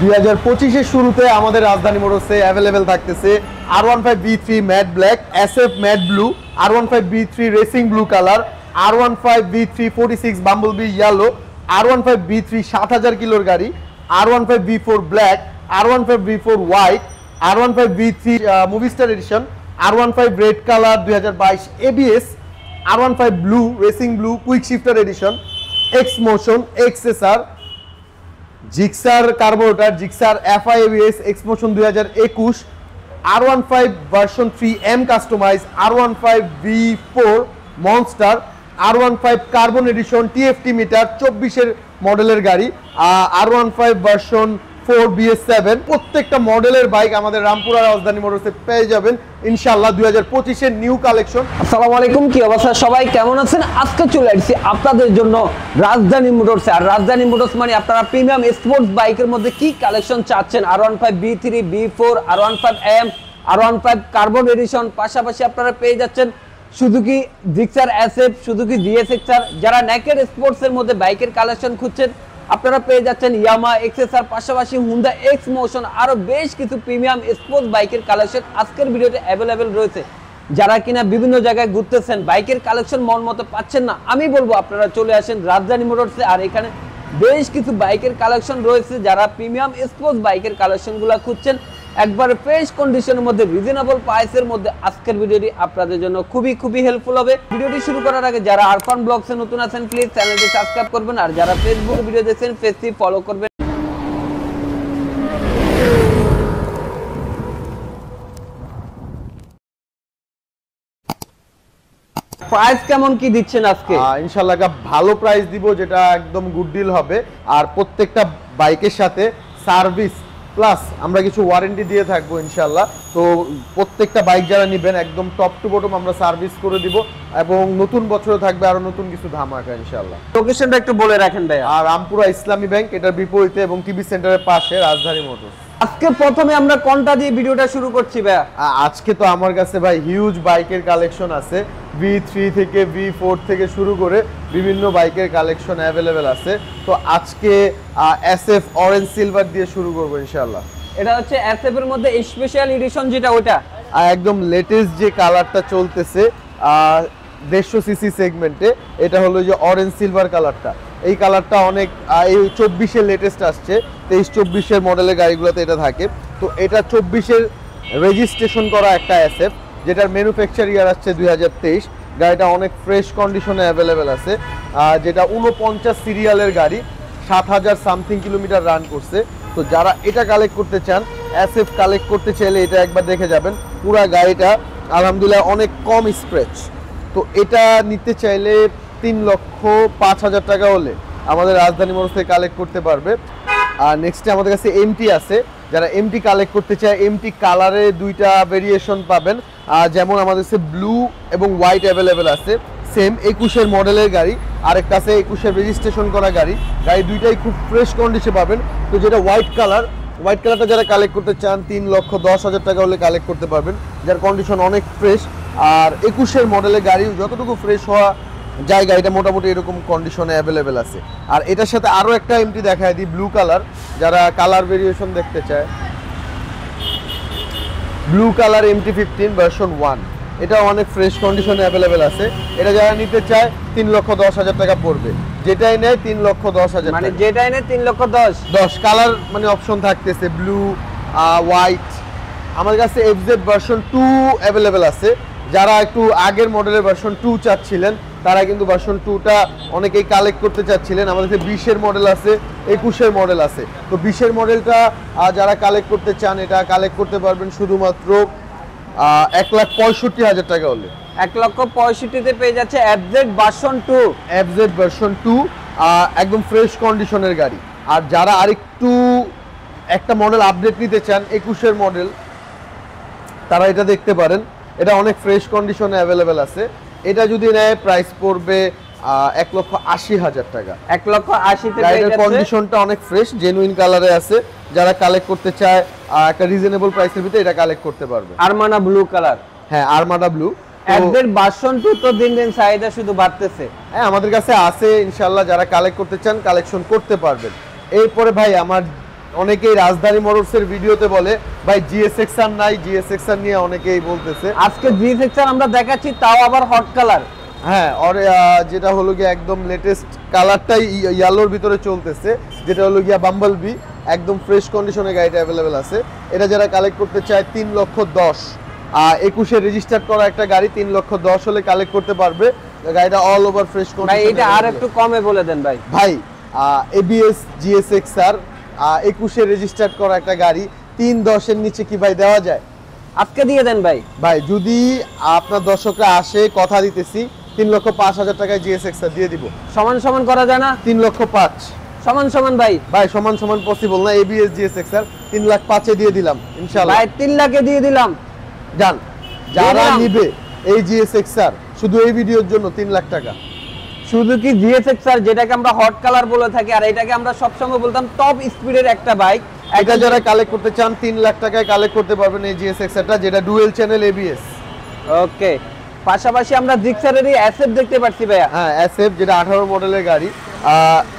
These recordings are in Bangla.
2025 এর শুরুতে আমাদের রাজধানী মোটরসে অ্যাভেলেবেল থাকতেছে R15 V3 matte black, SF matte blue, R15 V3 racing blue colour, R15 V3 46 bumblebee yellow, R15 V3 7000 কিলোর গাড়ি, R15 V4 black, R15 V4 white, R15 V3 movie star edition, R15 red colour 2022 ABS, R15 blue racing blue quick shifter edition, X motion, XSR, Gixxer carburettor, Gixxer FI ABS X motion 2021, R15 version 3M customise, R15 V4 monster, R15 carbon edition TFT metre 24 এর মডেলের গাড়ি, R15 ভার্সন 4 BS7 প্রত্যেকটা মডেলের বাইক আমাদের রামপুরা রাজধানী মোটরসে পেয়ে যাবেন ইনশাআল্লাহ 2025 এর নিউ কালেকশন। আসসালামু আলাইকুম, কি অবস্থা সবাই, কেমন আছেন? আজকে চলে আসছি আপনাদের জন্য রাজধানী মোটরসে। আর রাজধানী মোটরস মানে আপনারা প্রিমিয়াম স্পোর্টস বাইকের মধ্যে কি কালেকশন চাচ্ছেন, R15 B3 B4, R15M, R15 carbon addition, পাশাপাশি আপনারা পেয়ে যাচ্ছেন Suzuki Gixxer SF, Suzuki GSXR। যারা নেকেড স্পোর্টস এর মধ্যে বাইকের কালেকশন খুঁজছেন আপনারা পেয়ে যাচ্ছেন ইয়ামা XSR, পাশাপাশি হুন্ডা এক্স মোশন, আরো বেশ কিছু প্রিমিয়াম স্পোর্টস বাইকের কালেকশন আজকের ভিডিওতে অ্যাভেলেবেল রয়েছে। যারা কিনা বিভিন্ন জায়গায় ঘুরতেছেন, বাইকের কালেকশন মন মতো পাচ্ছেন না, আমি বলবো আপনারা চলে আসেন রাজধানী মোটরসে। আর এখানে বেশ কিছু বাইকের কালেকশন রয়েছে। যারা প্রিমিয়াম স্পোর্টস বাইকের কালেকশনগুলো খুঁজছেন একবার ফ্রেশ কন্ডিশনের মধ্যে রিজনেবল প্রাইসের মধ্যে, আজকের ভিডিওটি আপনাদের জন্য খুবই হেল্পফুল হবে। ভিডিওটি শুরু করার আগে যারা আরফান ব্লগসে নতুন আছেন প্লিজ চ্যানেলটি সাবস্ক্রাইব করবেন, আর যারা ফেসবুকে ভিডিও দেখছেন পেজটি ফলো করবেন। প্রাইস কেমন কি দিচ্ছেন আজকে? ইনশাআল্লাহ ভালো প্রাইস দিব, যেটা একদম গুড ডিল হবে। আর প্রত্যেকটা বাইকের সাথে সার্ভিস প্লাস আমরা কিছু ওয়ারেন্টি দিয়ে থাকবো ইনশাআল্লাহ। তো প্রত্যেকটা বাইক যারা নেবেন একদম টপ টু বটম আমরা সার্ভিস করে দিব, এবং নতুন বছরে থাকবে আরো নতুন কিছু ধামাকা ইনশাআল্লাহ। লোকেশনটা একটু বলে রাখেন ভাই। আর রামপুরা ইসলামী ব্যাংক, এটার বিপরীতে এবং টিভি সেন্টারের পাশে রাজধানী মোটরস। আজকে প্রথমে আমরা কোনটা দিয়ে ভিডিওটা শুরু করছি ভাই? আজকে তো আমার কাছে ভাই হিউজ বাইকের কালেকশন আছে, V3 থেকে V4 থেকে শুরু করে বিভিন্ন বাইকের কালেকশন অ্যাভেলেবেল আছে। তো আজকে SF অরেঞ্জ সিলভার দিয়ে শুরু করবো ইনশাআল্লাহ। এটা হচ্ছে SF এর মধ্যে স্পেশাল এডিশন, যেটা ওটা একদম লেটেস্ট যে কালারটা চলতেছে 150 সিসি সেগমেন্টে, এটা হলো যে অরেঞ্জ সিলভার কালারটা। এই কালারটা অনেক এই 24-এর লেটেস্ট আসছে, 23-24-এর মডেলের গাড়িগুলোতে এটা থাকে। তো এটা 24-এর রেজিস্ট্রেশন করা একটা SF, যেটার ম্যানুফ্যাকচার ইয়ার আসছে 2023। গাড়িটা অনেক ফ্রেশ কন্ডিশনে অ্যাভেলেবেল আছে, যেটা 49 সিরিয়ালের গাড়ি, 7000 সামথিং কিলোমিটার রান করছে। তো যারা এটা কালেক্ট করতে চান, SF কালেক্ট করতে চাইলে এটা একবার দেখে যাবেন। পুরা গাড়িটা আলহামদুলিল্লাহ অনেক কম স্ক্র্যাচ। তো এটা নিতে চাইলে 3,05,000 টাকা হলে আমাদের রাজধানী মোটরস থেকে কালেক্ট করতে পারবে। আর নেক্সটে আমাদের কাছে MT আছে, যারা MT কালেক্ট করতে চায় MT কালারে দুইটা ভেরিয়েশন পাবেন, যেমন আমাদের কাছে ব্লু এবং হোয়াইট অ্যাভেলেবেল আছে। সেম 21-এর মডেলের গাড়ি, আরেকটা আছে 21-এর রেজিস্ট্রেশন করা গাড়ি দুইটাই খুব ফ্রেশ কন্ডিশনে পাবেন। তো যেটা হোয়াইট কালারটা যারা কালেক্ট করতে চান 3,10,000 টাকা হলে কালেক্ট করতে পারবেন, যার কন্ডিশন অনেক ফ্রেশ। আর 21-এর মডেলের গাড়ি যতটুকু ফ্রেশ হওয়া যায় গাড়িটা মোটামুটি এরকম কন্ডিশনে অ্যাভেলেবেল আছে। আর এটার সাথে আরও একটা MT দেখায় দিই, ব্লু কালার, যারা কালার ভেরিয়েশন দেখতে চায়। ব্লু কালার MT15 ভার্সন 1, এটা অনেক ফ্রেশ কন্ডিশনে অ্যাভেলেবেল আছে। এটা যারা নিতে চায় 3,10,000 টাকা পড়বে, যেটাই নেয় 3,10,000, মানে যেটাই নেয় 3,10,000। কালার মানে অপশন থাকতেছে ব্লু, হোয়াইট। আমাদের কাছে FZ ভার্সন 2 অ্যাভেলেবেল আছে। যারা একটু আগের মডেলের ভার্সন 2 চাচ্ছিলেন তারা কিন্তু ভার্সন 2টা অনেকেই কালেক্ট করতে চাচ্ছিলেন। আমাদের কাছে 20-এর মডেল আছে, 21-এর মডেল আছে। তো 20-এর মডেলটা যারা কালেক্ট করতে চান এটা কালেক্ট করতে পারবেন শুধুমাত্র 1,65,000 টাকা হলে। 1,65,000-তে পেয়ে যাচ্ছে FZ ভার্সন 2 একদম ফ্রেশ কন্ডিশনের গাড়ি। আর যারা আরেকটু একটা মডেল আপডেট নিতে চান 21-এর মডেল, তারা এটা দেখতে পারেন, এটা অনেক ফ্রেশ কন্ডিশনে অ্যাভেলেবেল আছে। এটা যদি নেয় প্রাইস পড়বে 1,80,000 টাকা। 1,80,000-তে গাড়ির কন্ডিশনটা অনেক ফ্রেশ, জেনুইন কালারে আছে। যারা কালেক্ট করতে চায় একটা রিজনেবল প্রাইসের ভিতরে এটা কালেক্ট করতে পারবে। আরমানা ব্লু কালার, হ্যাঁ আরমাডা ব্লু। FZ ভার্সন 2 তো দিন চাহিদা শুধু বাড়তেছে। হ্যাঁ আমাদের কাছে আছে ইনশাআল্লাহ, যারা কালেক্ট করতে চান কালেকশন করতে পারবেন। এরপরে ভাই আমার অনেকেই রাজধানী মোটরসের ভিডিওতে বলে ভাই জিএসএক্সআর নাই, জিএসএক্সআর নিয়ে অনেকেই বলতেছে। আজকে জিএসএক্সআর আমরা দেখাচ্ছি, তাও আবার হট কালার। হ্যাঁ, আর যেটা হলো গিয়ে একদম লেটেস্ট কালারটাই ইয়েলোর ভিতরে চলতেছে, যেটা হলো গিয়া বাম্বল বি, একদম ফ্রেশ কন্ডিশনে গাড়িটা অ্যাভেলেবেল আছে। এটা যারা কালেক্ট করতে চায় 3,10,000, 21-এ রেজিস্টার্ড করা একটা গাড়ি 3,10,000 হলে কালেক্ট করতে পারবে। গাড়িটা অল ওভার ফ্রেশ কন্ডিশন। ভাই এটা আর একটু কমে বলে দেন ভাই। ভাই এবিএস জিএসএক্সআর 21-এ রেজিস্টার্ড করা একটা গাড়ি 3,10,000-এর নিচে কি ভাই দেওয়া যায়? আজকে দিয়ে দেন ভাই। ভাই যদি আপনার দর্শকরা আসে, কথা দিতেছি 3,05,000 টাকায় জিএসএক্সআর দিয়ে দিব। সমান সমান করা যায় না? 3,05,000 সমান সমান ভাই। ভাই সমান সমান পসিবল না। এবিএস জিএসএক্সআর 3,05,000-এ দিয়ে দিলাম ইনশাআল্লাহ। ভাই 3 লাখে দিয়ে দিলাম। জান যারা নিবে এই জিএসএক্সআর শুধু এই ভিডিওর জন্য 3 লাখ টাকা। শুধু কি জিএসএক্সআর, যেটাকে আমরা হট কালার বলে থাকি, আর এটাকে আমরা সবসময় বলতাম টপ স্পিডের একটা বাইক। এটা যারা কালেক্ট করতে চান 3 লাখ টাকায় কালেক্ট করতে পারবেন এই জিএসএক্সআরটা, যেটা ডুয়েল চ্যানেল এবিএস। ওকে, পাশাপাশি আমরা জিক্সারেরই অ্যাসেট দেখতে পাচ্ছি ভাইয়া। হ্যাঁ, এসএফ যেটা 18 মডেলের গাড়ি,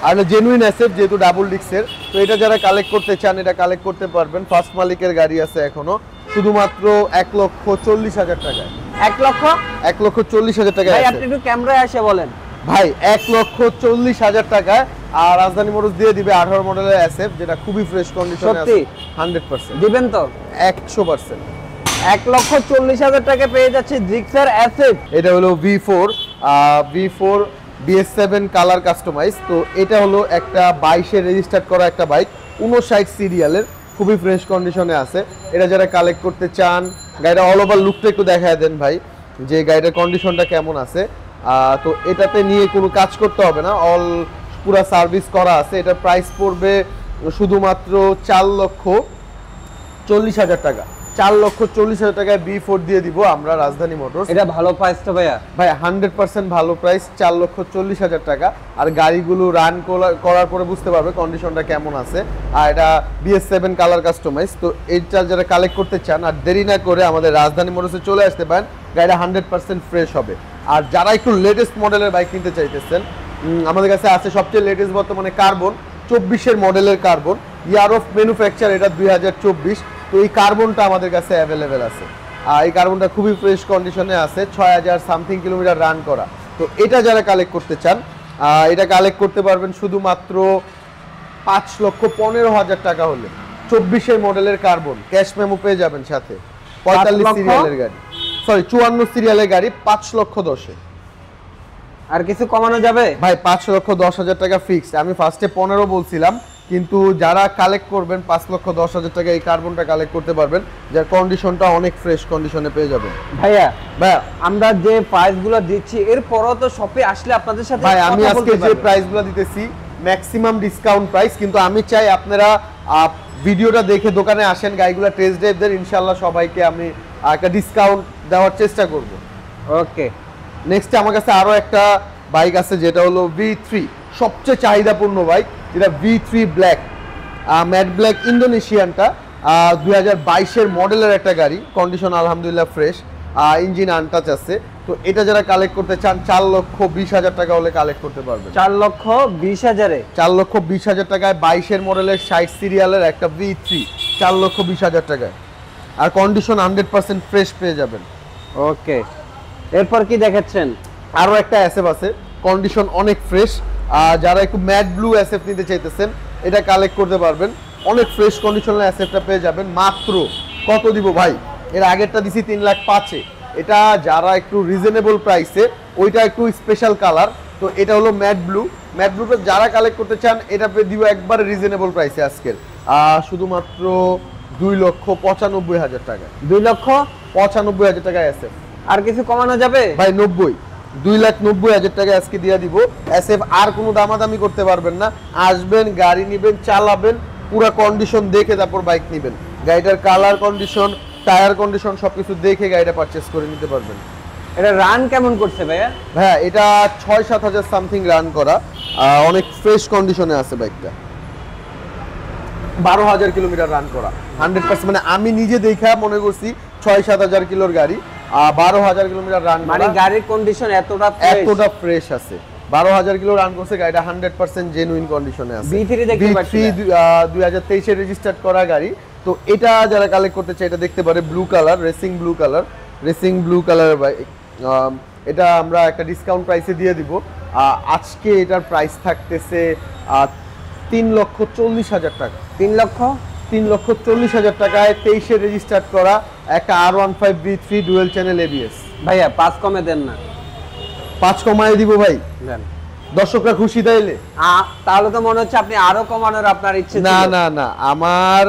আর জেনুইন এসএফ যেহেতু ডাবল ডিক্সের। তো এটা যারা কালেক্ট করতে চান এটা কালেক্ট করতে পারবেন। ফার্স্ট মালিকের গাড়ি আছে এখনো, শুধুমাত্র 1,40,000 টাকায়। 1,40,000 টাকায় ভাই আপনি একটু ক্যামেরায় এসে বলেন। ভাই 1,40,000 টাকায় আর রাজধানী মোটরস দিয়ে দিবে 18 মডেলের এসএফ, যেটা খুবই ফ্রেশ কন্ডিশনে আছে। 100% দিবেন তো? 100%। 1,40,000 টাকা পেয়ে যাচ্ছে জিক্সার অ্যাসেট। এটা হলো V4 BS7 কালার কাস্টমাইজ। তো এটা হলো একটা 22-এ রেজিস্টার্ড করা একটা বাইক, 59 সিরিয়ালের, খুবই ফ্রেশ কন্ডিশনে আছে। এটা যারা কালেক্ট করতে চান, গাড়িটা অল ওভার লুকটা একটু দেখায় দেন ভাই, যে গাড়িটার কন্ডিশনটা কেমন আছে। তো এটাতে নিয়ে কোনো কাজ করতে হবে না, পুরা সার্ভিস করা আছে। এটার প্রাইস পড়বে শুধুমাত্র 4,40,000 টাকা। 4,40,000 টাকায় B4 দিয়ে দিব আমরা রাজধানী মোটরস। এটা ভালো প্রাইস তো ভাইয়া? ভাই 100% ভালো প্রাইস, 4,40,000 টাকা। আর গাড়িগুলো রান করার পরে বুঝতে পারবে কন্ডিশনটা কেমন আছে। আর এটা BS7 কালার কাস্টমাইজ। তো এইটা যারা কালেক্ট করতে চান আর দেরি না করে আমাদের রাজধানী মোটরসে চলে আসতে পারেন, গাড়িটা 100% ফ্রেশ হবে। আর যারা একটু লেটেস্ট মডেলের বাইক কিনতে চাইতেছেন, আমাদের কাছে আছে সবচেয়ে লেটেস্ট বর্তমানে কার্বন, 24-এর মডেলের কার্বন, ইয়ার অফ ম্যানুফ্যাকচার এটা 2024। তো এই কার্বনটা আমাদের কাছে অ্যাভেলেবেল আছে। আর এই কার্বনটা খুবই ফ্রেশ কন্ডিশনে আছে, 6,000 সামথিং কিলোমিটার রান করা। তো এটা যারা কালেক্ট করতে চান, এটা কালেক্ট করতে পারবেন শুধুমাত্র 5,15,000 টাকা হলে। 24-এর মডেলের কার্বন, ক্যাশ মেমো পেয়ে যাবেন সাথে। 45 সিরিয়ালের গাড়ি, 54 সিরিয়ালের গাড়ি 5,10,000-এ। আর কিছু কমানো যাবে? ভাই 5,10,000 টাকা ফিক্সড। আমি ফার্স্টে 15 বলছিলাম, কিন্তু যারা কালেক্ট করবেন 5,10,000 টাকা এই কার্বনটা কালেক্ট করতে পারবেন, যার কন্ডিশনটা অনেক ফ্রেশ কন্ডিশনে পেয়ে যাবেন। ভাইয়া আমরা যে প্রাইসগুলো দিচ্ছি এরপরও তো শপে আসলে আপনাদের সাথে ভাই আমি আজকে যে প্রাইসগুলো দিতেছি ম্যাক্সিমাম ডিসকাউন্ট প্রাইস, কিন্তু আমি চাই আপনারা ভিডিওটা দেখে দোকানে আসেন, গাড়িগুলো টেস্ট ড্রাইভ দেন, ইনশাআল্লাহ সবাইকে আমি একটা ডিসকাউন্ট দেওয়ার চেষ্টা করব। ওকে, নেক্সট আমার কাছে আরো একটা বাইক আছে, যেটা হলো V3, সবচেয়ে চাহিদাপূর্ণ বাইক, যেটা V3 ব্ল্যাক, ম্যাট ব্ল্যাক ইন্দোনেশিয়ানটা, 2022-এর মডেলের একটা গাড়ি, কন্ডিশন আলহামদুলিল্লাহ ফ্রেশ, ইঞ্জিন আনটাচ আছে। তো এটা যারা কালেক্ট করতে চান 4,20,000 টাকা হলে কালেক্ট করতে পারবেন। 4,20,000-এ? 4,20,000 টাকায় 22-এর মডেলের 60 সিরিয়ালের একটা V3, 4,20,000 টাকায়। আর কন্ডিশন 100% ফ্রেশ পেয়ে যাবেন। ওকে, এরপর কি দেখাচ্ছেন? আরো একটা এসএফ আছে, কন্ডিশন অনেক ফ্রেশ। যারা একটু ম্যাট ব্লু এসএফ নিতে চাইতেছেন এটা কালেক্ট করতে পারবেন, অনেক ফ্রেশ কন্ডিশনের এসএফটা পেয়ে যাবেন। মাত্র কত দিব ভাই? এর আগেরটা দিছি 3,05,000-এ। এটা যারা একটু রিজনেবল প্রাইসে, ওইটা একটু স্পেশাল কালার। তো এটা হলো ম্যাট ব্লুটা যারা কালেক্ট করতে চান এটা পেয়ে দিব একবারে রিজনেবল প্রাইসে আজকের, শুধুমাত্র 2,95,000 টাকা। 2,95,000 টাকা এসএফ। আর কিছু কমানো যাবে ভাই? 2,90,000 টাকা আজকে দিয়ে দিব এসএফ। আর কোনো দামাদামি করতে পারবেন না, আসবেন, গাড়ি নেবেন, চালাবেন, পুরো কন্ডিশন দেখে তারপর বাইক নেবেন। গাড়িটার কালার কন্ডিশন, টায়ার কন্ডিশন সবকিছু দেখে গাড়িটা পারচেজ করে নিতে পারবেন। এটা রান কেমন করছে ভাইয়া? ভাইয়া এটা 6-7 সামথিং রান করা, অনেক ফ্রেশ কন্ডিশনে আছে বাইকটা। 12,000 কিলোমিটার রান করা, 100%। মানে আমি নিজে দেখা মনে করছি 6-7 কিলোর গাড়ি, 12,000 কিলোমিটার রান, মানে গাড়ির কন্ডিশন এতটা ফ্রেশ আছে। 12,000 কিলো রান করছে, গাড়িটা 100% জেনুইন কন্ডিশনে আছে। B3 দেখতে পাচ্ছি 2023 এর রেজিস্টার্ড করা গাড়ি। তো এটা যারা কালেক্ট করতে চায় এটা দেখতে পারে, ব্লু কালার, রেসিং ব্লু কালারের বাইক। এটা আমরা একটা ডিসকাউন্ট প্রাইসে দিয়ে দিব। আজকে এটার প্রাইস থাকতেছে 3,40,000 টাকা। 3,40,000 টাকায় 23 এর রেজিস্টার্ড করা একটা R15 B3 dual channel ABS। ভাইয়া 5 কমে দেন না? 5 কমায় দিব ভাই, দেন। দর্শকরা খুশি তাইলে। তাহলে তো মনে হচ্ছে আপনি আরো কমানোর আপনার ইচ্ছে ছিল। না, আমার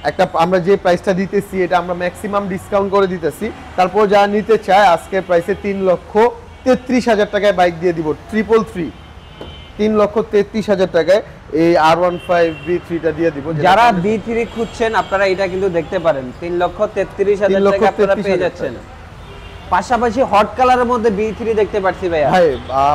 একটা, আমরা যে প্রাইসটা দিতেছি এটা আমরা ম্যাক্সিমাম ডিসকাউন্ট করে দিতেছি। তারপর যারা নিতে চায় আজকে প্রাইসে 3,33,000 টাকায় বাইক দিয়ে দিব, 333, 3,33,000 টাকায় এই R15 B3টা দিয়ে দিব। যারা B3 খুঁজছেন আপনারা এটা কিন্তু দেখতে পারেন, 3,33,000 টাকা আপনারা পেয়ে যাচ্ছেন। পাশাপাশি হট কালারের মধ্যে B3 দেখতে পাচ্ছি ভাইয়া। ভাই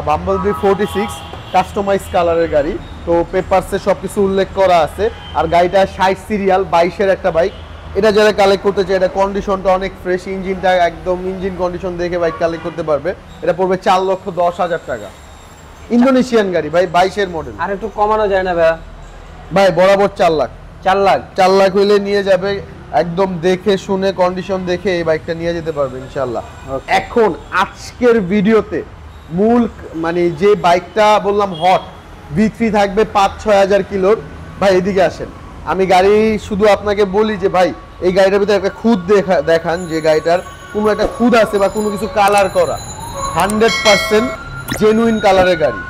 বাম্বলবি 46 কাস্টমাইজ কালারের গাড়ি, তো পেপারসে সবকিছু উল্লেখ করা আছে। আর গাড়িটা 60 সিরিয়াল 22 এর একটা বাইক। এটা যারা কালেক্ট করতে চায়, এটা কন্ডিশনটা অনেক ফ্রেশ, ইঞ্জিনটা একদম ইঞ্জিন কন্ডিশন দেখে বাইক কালেক্ট করতে পারবে। এটা পড়বে 4,10,000 টাকা। ইন্দোনেশিয়ান গাড়ি ভাই, 22 এর মডেল। আর একটু কমানো যায় না ভাইয়া? ভাই বরাবর 4 লাখ। 4 লাখ হইলে নিয়ে যাবে, একদম দেখে শুনে কন্ডিশন দেখে এই বাইকটা নিয়ে যেতে পারবে ইনশাআল্লাহ। এখন আজকের ভিডিওতে মূল মানে যে বাইকটা বললাম হট V3 থাকবে 5-6 হাজার কিলোর। ভাই এদিকে আসেন, আমি গাড়ি শুধু আপনাকে বলি যে ভাই এই গাড়িটার ভিতরে একটা খুদ দেখান, যে গাড়িটার কোনো একটা খুদ আছে বা কোনো কিছু কালার করা, 100% জেনুইন কালারের গাড়ি,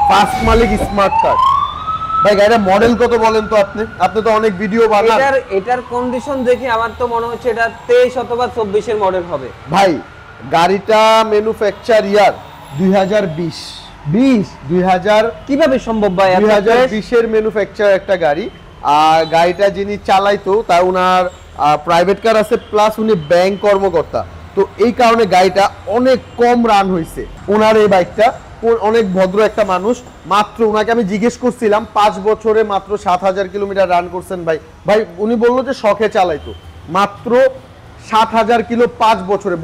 ফার্স্ট মালিক, স্মার্ট কার্ড। ভাই গাড়িটার মডেল কত বলেন তো আপনি তো অনেক ভিডিও বানান। এটার কন্ডিশন দেখে আমার তো মনে হচ্ছে এটা 23 অথবা 24 এর মডেল হবে। ভাই গাড়িটা ম্যানুফ্যাকচার ইয়ার 2020। কিভাবে সম্ভব ভাই? 2020 এর ম্যানুফ্যাকচার একটা গাড়ি। আর গাড়িটা যিনি চালাইতো তা উনার প্রাইভেট কার আছে, প্লাস উনি ব্যাংক কর্মকর্তা। তো এই কারণে গাড়িটা অনেক কম রান হয়েছে। ওনার এই বাইকটা অনেক ভদ্র একটা মানুষ, মাত্র ওনাকে আমি জিজ্ঞেস করছিলাম 5 বছরে মাত্র 7,000 কিলোমিটার রান করছেন ভাই উনি বললো যে শখে চালাইতো, মাত্র 7,000 কিলো 5 বছরে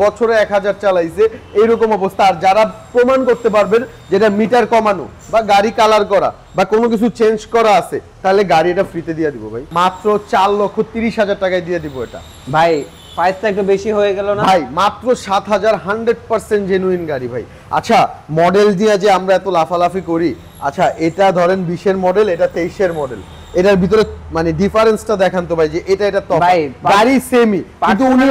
1,000 চালাইছে, এইরকম অবস্থা। আর যারা প্রমাণ করতে পারবেন যেটা মিটার কমানো বা গাড়ি কালার করা বা কোনো কিছু চেঞ্জ করা আছে, তাহলে গাড়ি এটা ফ্রিতে দিয়ে দিব ভাই, মাত্র 4,30,000 টাকায় দিয়ে দিব এটা। ভাই প্রাইসটা একটু বেশি হয়ে গেল না ভাই? মাত্র 7,000, 100% জেনুইন গাড়ি ভাই। আচ্ছা মডেল দিয়ে যে আমরা এত লাফালাফি করি, আচ্ছা এটা ধরেন 20 এর মডেল, এটা 23 এর মডেল, এটার ভিতরে মানে ডিফারেন্সটা দেখান তো ভাই, যে এটা তো ভাই গাড়ি সেমই, কিন্তু উনি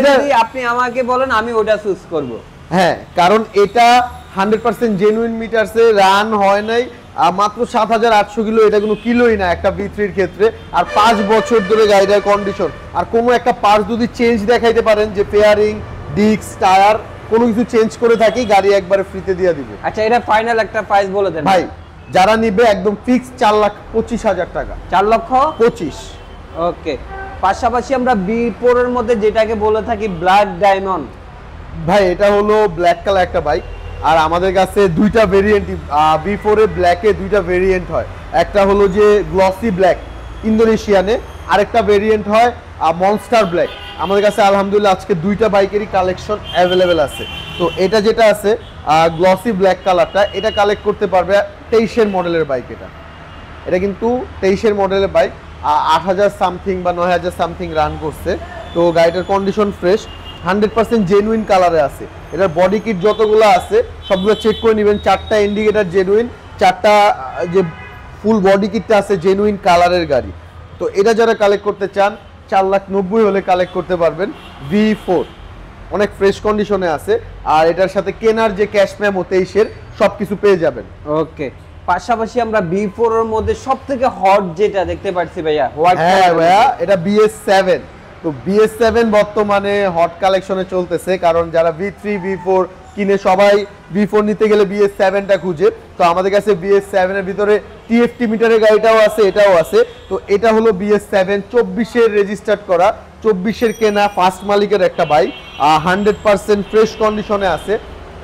আপনি আমাকে বলেন আমি ওটা চুজ করব। হ্যাঁ, কারণ এটা 100% জেনুইন মিটারসে রান হয় নাই, মাত্র 7,800 কিলো, এটা কোনো কিলোই না একটা V3 এর ক্ষেত্রে। আর 5 বছর ধরে গাড়িটার কন্ডিশন, আর কোনো একটা পার্টস যদি চেঞ্জ দেখাইতে পারেন, যে ফেয়ারিং, ডিস্ক, টায়ার কোনো কিছু চেঞ্জ করে থাকি, গাড়ি একবারে ফ্রিতে দিয়ে দিব। আচ্ছা এটা ফাইনাল একটা প্রাইস বলে দেন ভাই। যারা নিবে একদম ফিক্স 4,25,000 টাকা। 4,25,000। ওকে, পাশাপাশি আমরা B4 এর মধ্যে যেটাকে বলে থাকি ব্ল্যাক ডায়মন্ড, ভাই এটা হলো ব্ল্যাক কালার একটা বাইক। আর আমাদের কাছে দুইটা ভেরিয়েন্ট, B4 এ ব্ল্যাকে দুইটা ভেরিয়েন্ট হয়, একটা হলো যে গ্লসি ব্ল্যাক ইন্দোনেশিয়ানে, আরেকটা ভেরিয়েন্ট হয় মনস্টার ব্ল্যাক। আমাদের কাছে আলহামদুলিল্লাহ আজকে দুইটা বাইকেরই কালেকশন অ্যাভেলেবেল আছে। তো এটা যেটা আছে গ্লসি ব্ল্যাক কালারটা, এটা কালেক্ট করতে পারবে 23 এর মডেলের বাইক। এটা কিন্তু 23 এর মডেলের বাইক, 8,000 সামথিং বা 9,000 সামথিং রান করছে। তো গাড়িটার কন্ডিশন ফ্রেশ, 100% জেনুইন কালারে আছে। এটার বডি কিট যতগুলো আছে সবগুলো চেক করে নেবেন, 4টা ইন্ডিকেটর জেনুইন, 4টা যে ফুল বডি কিটটা আছে জেনুইন কালারের গাড়ি। তো এটা যারা কালেক্ট করতে চান 4,90,000 হলে কালেক্ট করতে পারবেন। V4 অনেক ফ্রেশ কন্ডিশনে আছে, আর এটার সাথে কেনার যে ক্যাশ মেমো 23 এর সবকিছু পেয়ে যাবেন। ওকে, পাশাপাশি আমরা B4 এর মধ্যে সবথেকে হট যেটা দেখতে পাচ্ছি ভাইয়া, হ্যাঁ ভাইয়া এটা BS7। তো BS7 বর্তমানে হট কালেকশনে চলতেছে, কারণ যারা V3 V4 কিনে সবাই V4 নিতে গেলে BS7টা খুঁজে। তো আমাদের কাছে BS7 এর ভিতরে TFT মিটারের গাড়িটাও আছে, এটাও আছে। তো এটা হলো BS7 24 এর রেজিস্টার্ড করা, 24 এর কেনা, ফার্স্ট মালিকের একটা বাইক, 100% ফ্রেশ কন্ডিশনে আছে।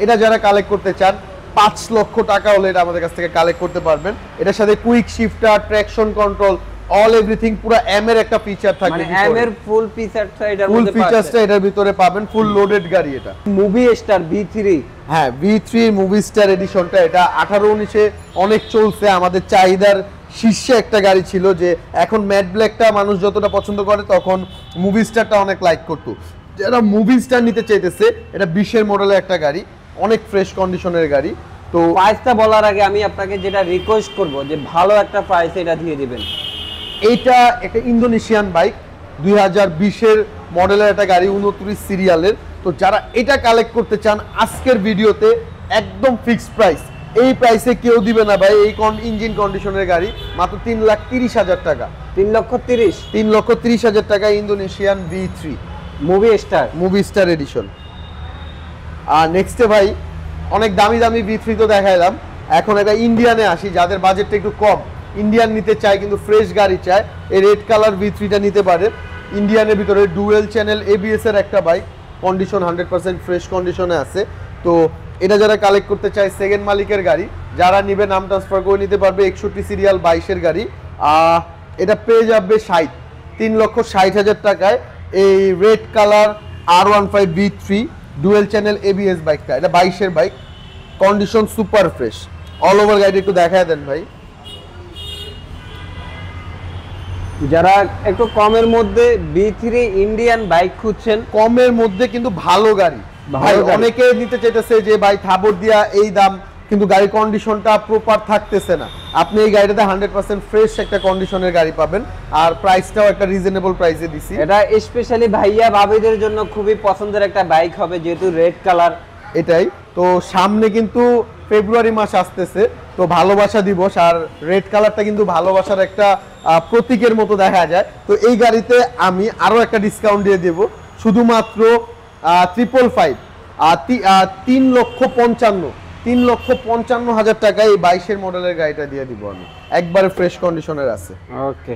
এটা যারা কালেক্ট করতে চান 5 লক্ষ টাকা হলে এটা আমাদের কাছ থেকে কালেক্ট করতে পারবেন। এটার সাথে quick shifter, traction control all everything পুরো এম এর একটা ফিচার থাকবে, মানে এম এর ফুল ফিচারটা এটার ফুল মধ্যে ফিচারসটা এটার ভিতরে পাবেন, ফুল লোডেড গাড়ি এটা। মুভি স্টার V3, হ্যাঁ V3 মুভি স্টার এডিশনটা, এটা 18-19-এ অনেক চলছে, আমাদের চাহিদার শীর্ষে একটা গাড়ি ছিল, যে এখন ম্যাট ব্ল্যাকটা মানুষ যতটা পছন্দ করে তখন মুভি স্টারটা অনেক লাইক করতো। যারা মুভি স্টার নিতে চাইতেছে, এটা 20-এর মডেলের একটা গাড়ি, অনেক ফ্রেশ কন্ডিশনের গাড়ি। তো প্রাইসটা বলার আগে আমি আপনাকে যেটা রিকোয়েস্ট করব যে ভালো একটা প্রাইস এটা দিয়ে দিবেন। এইটা একটা ইন্দোনেশিয়ান বাইক, 2020-এর মডেলের একটা গাড়ি, 29 সিরিয়ালের। তো যারা এটা কালেক্ট করতে চান, আজকের ভিডিওতে একদম ফিক্সড প্রাইস, এই প্রাইসে কেউ দিবে না ভাই। এই ইঞ্জিন কন্ডিশনের গাড়ি মাত্র 3,30,000 টাকা, 3,30,000, 3,30,000 টাকা Indonesian V3 movie star edition. আর নেক্সটে ভাই অনেক দামি দামি V3 তো দেখাইলাম, এখন একটা ইন্ডিয়ানে আসি। যাদের বাজেটটা একটু কম, ইন্ডিয়ান নিতে চায় কিন্তু ফ্রেশ গাড়ি চায়, এই রেড কালার V3টা নিতে পারে। ইন্ডিয়ানের ভিতরে ডুয়েল চ্যানেল ABS এর একটা বাইক, কন্ডিশন 100% ফ্রেশ কন্ডিশনে আছে। তো এটা যারা কালেক্ট করতে চায়, সেকেন্ড মালিকের গাড়ি, যারা নিবে নাম ট্রান্সফার করে নিতে পারবে। 61 সিরিয়াল 22-এর গাড়ি, এটা পেয়ে যাবে 3,60,000 টাকায়। এই red colour R15 V3 dual channel ABS বাইকটা, এটা 22-এর bike, condition super fresh. All over গাড়ি একটু দেখায় দেন ভাই। যারা একটু কমের মধ্যে V3 ইন্ডিয়ান বাইক খুঁজছেন, কমের মধ্যে কিন্তু ভালো গাড়ি, ভাই অনেকে নিতে চাইতেছে যে ভাই থাবর দিয়া এই দাম, কিন্তু গাড়ির কন্ডিশনটা প্রপার থাকতেছে না। আপনি এই গাড়িটাতে 100% ফ্রেশ একটা কন্ডিশনের গাড়ি পাবেন, আর প্রাইসটাও একটা রিজনেবল প্রাইসে দিছি। এটা স্পেশালি ভাইয়া ভাবিদের জন্য খুবই পছন্দের একটা বাইক হবে, যেহেতু রেড কালার। এটাই তো, সামনে কিন্তু ফেব্রুয়ারি মাস আসতেছে, তো ভালোবাসা দিবস, আর রেড কালারটা কিন্তু ভালোবাসার একটা প্রতীকের মতো দেখা যায়। তো এই গাড়িতে আমি আরো একটা ডিসকাউন্ট দিয়ে দেব, শুধুমাত্র 555, 3,55,000 টাকায় এই 22-এর মডেলের গাড়িটা দিয়ে দিব আমি, একবারে ফ্রেশ কন্ডিশনের আছে। ওকে,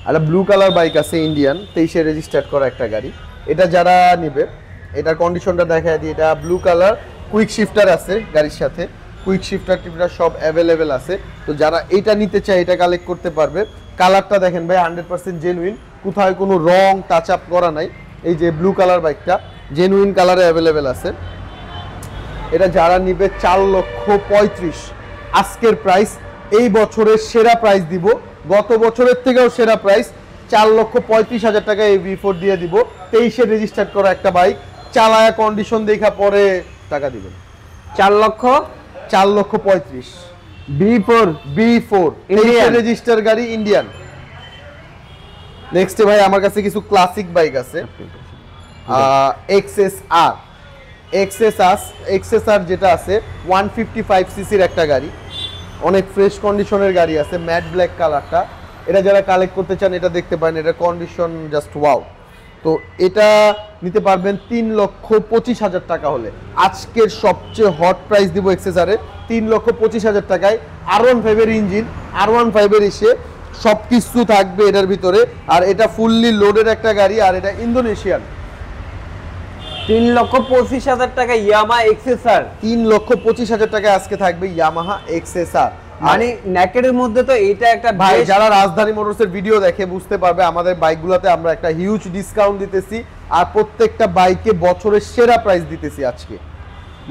আর ব্লু কালার বাইক আছে ইন্ডিয়ান, 23-এ রেজিস্টার্ড করা একটা গাড়ি। এটা যারা নিবে, এটার কন্ডিশনটা দেখায় দিই। এটা ব্লু কালার, কুইক শিফটার আছে গাড়ির সাথে, কুইক শিফটার টিপটার সব অ্যাভেলেবেল আছে। তো যারা এটা নিতে চায়, এটা কালেক্ট করতে পারবে। কালারটা দেখেন ভাই, 100% জেনুইন, কোথায় কোনো রং টাচ আপ করা নাই। এই যে ব্লু কালার বাইকটা জেনুইন কালারে অ্যাভেলেবেল আছে। এটা যারা নিবে 4,35,000 আজকের প্রাইস, এই বছরের সেরা প্রাইস দিব, গত বছরের থেকেও সেরা প্রাইস, 4,35,000 টাকা এই V4 দিয়ে দিব। 23-এ রেজিস্টার্ড করা একটা বাইক, চালায়া কন্ডিশন দেখা পরে টাকা দিবেন। 4,35,000 V4 রেজিস্টার গাড়ি ইন্ডিয়ান। নেক্সট ভাই আমার কাছে কিছু ক্লাসিক বাইক আছে, XSR যেটা আছে 155 সিসির একটা গাড়ি, অনেক ফ্রেশ কন্ডিশনের গাড়ি আছে, ম্যাট ব্ল্যাক কালারটা। এটা যারা কালেক্ট করতে চান, এটা দেখতে পারেন, এটা কন্ডিশন জাস্ট ওয়াও। তো এটা নিতে পারবেন 3,25,000 টাকা হলে। আজকের সবচেয়ে হট প্রাইস দিব XSR-এ, 3,25,000 টাকায়। R15 এর ইঞ্জিন, R15 এর এসে সব কিছু থাকবে এটার ভিতরে, আর এটা ফুললি লোডেড একটা গাড়ি, আর এটা ইন্দোনেশিয়ান। 3,25,000 টাকা ইয়ামাহা XSR, 3,25,000 টাকা আজকে থাকবে ইয়ামাহা XSR। মানে নেকেডের মধ্যে তো এটা একটা ভাই, যারা রাজধানী মোটরসের ভিডিও দেখে বুঝতে পারবে, আমাদের বাইকগুলোতে আমরা একটা হিউজ ডিসকাউন্ট দিতেছি, আর প্রত্যেকটা বাইকে বছরের সেরা প্রাইস দিতেছি আজকে।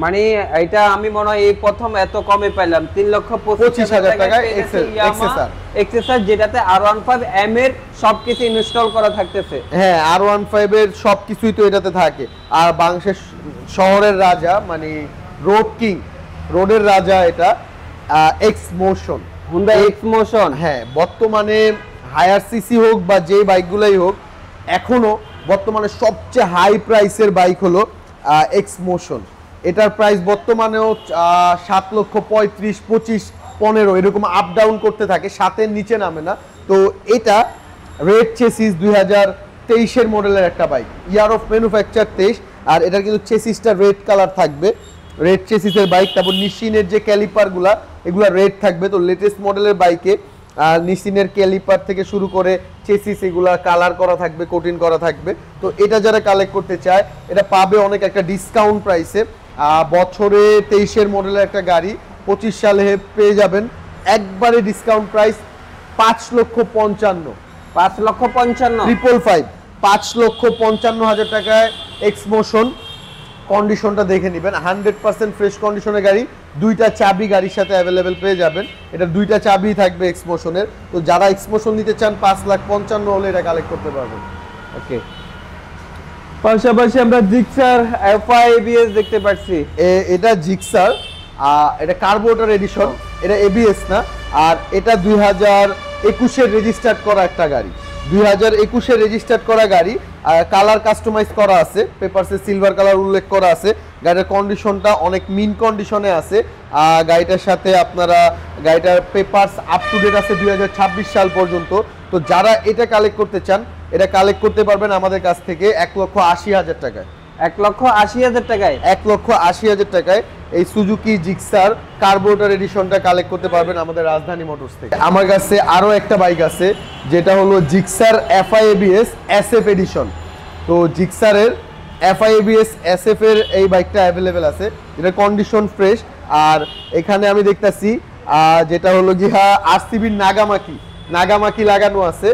মানে এটা আমি মনে হয় এই প্রথম এত কমে পেলাম, 3,25,000 টাকায় XSR, যেটাতে R15M এর সবকিছু ইনস্টল করা থাকতেছে। হ্যাঁ, R15 এর সবকিছুই তো এটাতে থাকে। আর বাংলাদেশের শহরের রাজা, মানে রোড কিং, রোডের রাজা এটা, X-Motion, Honda X-Motion। হ্যাঁ, বর্তমানে হায়ার সিসি হোক বা যে বাইকগুলাই হোক, এখনো বর্তমানে সবচেয়ে হাই প্রাইসের বাইক হলো X-Motion। এটার প্রাইস বর্তমানেও 7,35,000, 25,000, 15,000 এরকম আপ ডাউন করতে থাকে, 7-এর নিচে নামে না। তো এটা রেড চেসিস, 2023-এর মডেলের একটা বাইক, ইয়ার অফ ম্যানুফ্যাকচার 23, আর এটার কিন্তু চেসিসটা রেড কালার থাকবে, রেড চেসিসের বাইক। তারপর নিশিনের যে ক্যালিপারগুলা, এগুলা রেড থাকবে। তো লেটেস্ট মডেলের বাইকে নিশিনের ক্যালিপার থেকে শুরু করে চেসিস এগুলা কালার করা থাকবে, কোটিং করা থাকবে। তো এটা যারা কালেক্ট করতে চায়, এটা পাবে অনেক একটা ডিসকাউন্ট প্রাইসে। বছরে 23-এর মডেলের একটা গাড়ি 25 সালে পেয়ে যাবেন একবারে ডিসকাউন্ট প্রাইস 5,55,000, 5,55,000, 555, 5,55,000 টাকায় এক্সমোশন। কন্ডিশনটা দেখে নেবেন, 100% ফ্রেশ কন্ডিশনের গাড়ি, দুইটা চাবি গাড়ির সাথে অ্যাভেলেবেল পেয়ে যাবেন। এটা দুইটা চাবি থাকবে এক্সমোশনের। তো যারা এক্সমোশন নিতে চান 5,55,000 হলে এটা কালেক্ট করতে পারবেন। ওকে, পাশাপাশি আমরা জিক্সার এফআইবিএস দেখতে পাচ্ছি। এটা জিক্সার, এটা কার্বোরেটর এডিশন, এটা এবিএস না। আর এটা 2021-এর রেজিস্টার্ড করা একটা গাড়ি, 2021-এর রেজিস্টার্ড করা গাড়ি। কালার কাস্টমাইজ করা আছে, পেপারসে সিলভার কালার উল্লেখ করা আছে। গাড়ির কন্ডিশনটা অনেক মিন কন্ডিশনে আছে। গাড়িটার সাথে আপনারা গাড়িটার পেপারস আপ টু ডেট আছে 2026 সাল পর্যন্ত। তো যারা এটা কালেক্ট করতে চান, এটা কালেক্ট করতে পারবেন আমাদের কাছ থেকে 1,80,000 টাকায়। 1,80,000 টাকায়, 1,80,000 টাকায় এই সুজুকি জিক্সার কার্বোরেটর এডিশনটা কালেক্ট করতে পারবেন আমাদের রাজধানী মোটরস থেকে। আমার কাছে আরো একটা বাইক আছে, যেটা হলো জিক্সার এফআইএবিএস এসএফ এডিশন। তো জিক্সারের এফআইএবিএস এসএফ এর এই বাইকটা অ্যাভেলেবেল আছে, এটা কন্ডিশন ফ্রেশ। আর এখানে আমি দেখতাছি যেটা হলো গিয়া আরসিবির নাগামাকি লাগানো আছে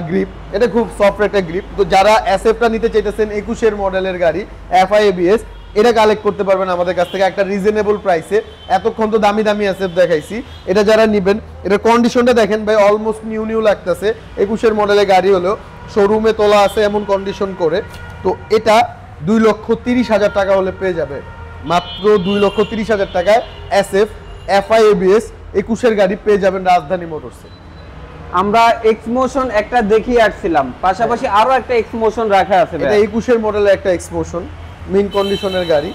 গ্রিপ, এটা খুব সফট একটা গ্রিপ। তো যারা এসএফটা নিতে চাইতেছেন 21-এর মডেলের গাড়ি এফআইএবিএস, এটা কালেক্ট করতে পারবেন আমাদের কাছ থেকে একটা রিজনেবল প্রাইসে। এতক্ষণ তো দামি দামি এসএফ দেখাইছি, এটা যারা নেবেন, এটা কন্ডিশনটা দেখেন ভাই, অলমোস্ট নিউ লাগতেছে। 21-এর মডেলের গাড়ি হলো শোরুমে তোলা আছে এমন কন্ডিশন করে। তো এটা 2,30,000 টাকা হলে পেয়ে যাবে, মাত্র 2,30,000 টাকায় এসএফ এফআইএবিএস 21-এর গাড়ি পেয়ে যাবেন রাজধানী মোটরসে। আমরা এক্সমোশন একটা দেখিয়ে আসছিলাম, পাশাপাশি আরো একটা এক্সমোশন রাখা আছে। এটা 21-এর মডেলের একটা এক্সমোশন, মিন কন্ডিশনের গাড়ি।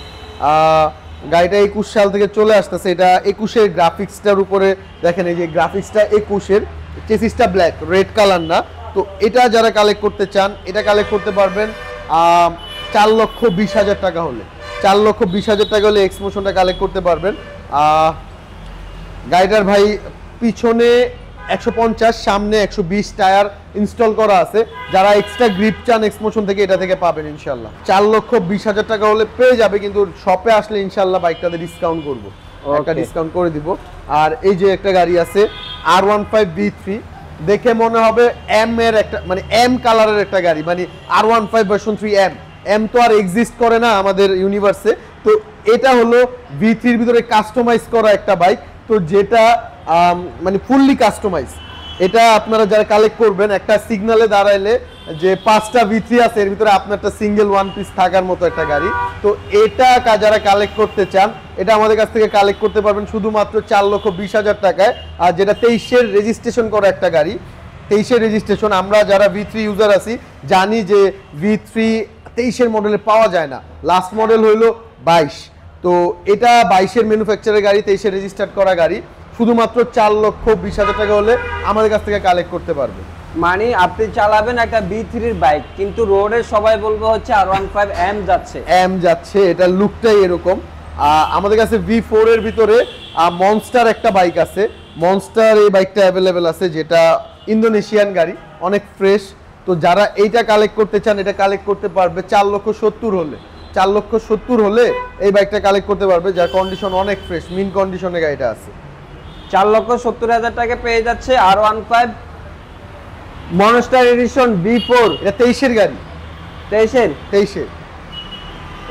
গাড়িটা 21 সাল থেকে চলে আসতেছে। এটা 21-এর গ্রাফিক্সটার উপরে দেখেন, এই যে গ্রাফিক্সটা 21-এর, চেসিসটা ব্ল্যাক, রেড কালার না। তো এটা যারা কালেক্ট করতে চান, এটা কালেক্ট করতে পারবেন 4,20,000 টাকা হলে। 4,20,000 টাকা হলে এক্সমোশনটা কালেক্ট করতে পারবেন। গাড়িটার ভাই পিছনে 150, সামনে 120 টায়ার ইনস্টল করা আছে। যারা এক্সট্রা গ্রিপ চান এক্সমোশন থেকে, এটা থেকে পাবেন ইনশাল্লাহ। 4,20,000 টাকা হলে পেয়ে যাবে, কিন্তু শপে আসলে ইনশাল্লাহ বাইকটাতে ডিসকাউন্ট করবো, একটা ডিসকাউন্ট করে দিব। আর এই যে একটা গাড়ি আছে R15 B3, দেখে মনে হবে এম এর একটা, মানে এম কালারের একটা গাড়ি, মানে R15 ভার্সন 3 এম তো আর এক্সিস্ট করে না আমাদের ইউনিভার্সে। তো এটা হলো V3-র ভিতরে কাস্টমাইজ করা একটা বাইক, তো যেটা মানে ফুললি কাস্টমাইজ। এটা আপনারা যারা কালেক্ট করবেন, একটা সিগনালে দাঁড়াইলে যে 5টা V3 আছে, এর ভিতরে আপনার একটা সিঙ্গেল ওয়ান পিস থাকার মতো একটা গাড়ি। তো এটা যারা কালেক্ট করতে চান, এটা আমাদের কাছ থেকে কালেক্ট করতে পারবেন শুধুমাত্র 4,20,000 টাকায়। আর যেটা 23-এর রেজিস্ট্রেশন করা একটা গাড়ি, 23-এর রেজিস্ট্রেশন। আমরা যারা V3 ইউজার আছি জানি যে V3 23-এর মডেলে পাওয়া যায় না, লাস্ট মডেল হইলো 22। তো এটা 22-এর ম্যানুফ্যাকচারের গাড়ি, 23-এর রেজিস্টার্ড করা গাড়ি, শুধুমাত্র 4,20,000 টাকা হলে আমাদের কাছ থেকে কালেক্ট করতে পারবে। মানে আপনি চালাবেন একটা B3-র বাইক, কিন্তু রোডে সবাই বলবে হচ্ছে R15 এম যাচ্ছে, এটা লুকটাই এরকম। আমাদের কাছে V4 এর ভিতরে মনস্টার একটা বাইক আছে, মনস্টার এই বাইকটা অ্যাভেলেবেল আছে, যেটা ইন্দোনেশিয়ান গাড়ি, অনেক ফ্রেশ। তো যারা এইটা কালেক্ট করতে চান, এটা কালেক্ট করতে পারবে 4,70,000 হলে। 4,70,000 হলে এই বাইকটা কালেক্ট করতে পারবে, যার কন্ডিশন অনেক ফ্রেশ, মিন কন্ডিশনে গাড়িটা আছে। 4,70,000 টাকা পেয়ে যাচ্ছে R15 মনস্টার এডিশন B4। এটা 23-এর গাড়ি, 23-এর,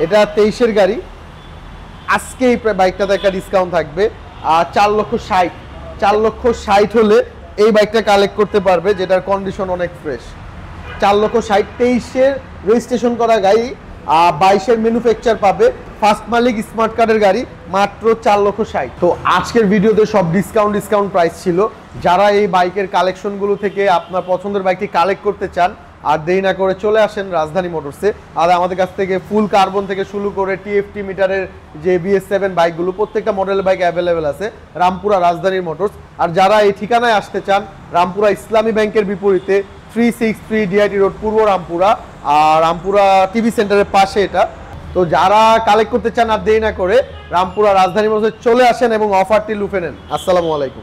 এটা 23-এর গাড়ি। আজকে এই বাইকটাতে একটা ডিসকাউন্ট থাকবে, 4,60,000 হলে এই বাইকটা কালেক্ট করতে পারবে, যেটার কন্ডিশন অনেক ফ্রেশ। 4,60,000, 23-এর রেজিস্ট্রেশন করা গাড়ি, 22-এর ম্যানুফ্যাকচার পাবে, ফার্স্ট মালিক, স্মার্ট কার্ডের গাড়ি, মাত্র 4,60,000। তো আজকের ভিডিওতে সব ডিসকাউন্ট প্রাইস ছিল। যারা এই বাইকের কালেকশনগুলো থেকে আপনার পছন্দের বাইকটি কালেক্ট করতে চান, আর দেরি না করে চলে আসেন রাজধানী মোটরসে। আর আমাদের কাছ থেকে ফুল কার্বন থেকে শুরু করে TFT মিটারের যে BS7 বাইকগুলো, প্রত্যেকটা মডেলের বাইক অ্যাভেলেবেল আছে রামপুরা রাজধানীর মোটরস। আর যারা এই ঠিকানায় আসতে চান, রামপুরা ইসলামী ব্যাংকের বিপরীতে 363 DIT রোড, পূর্ব রামপুরা, আর রামপুরা টিভি সেন্টারের পাশে এটা। তো যারা কালেক্ট করতে চান, আর দেরি না করে রামপুরা রাজধানী মোটরসে চলে আসেন এবং অফারটি লুফে নেন। আসসালামু আলাইকুম।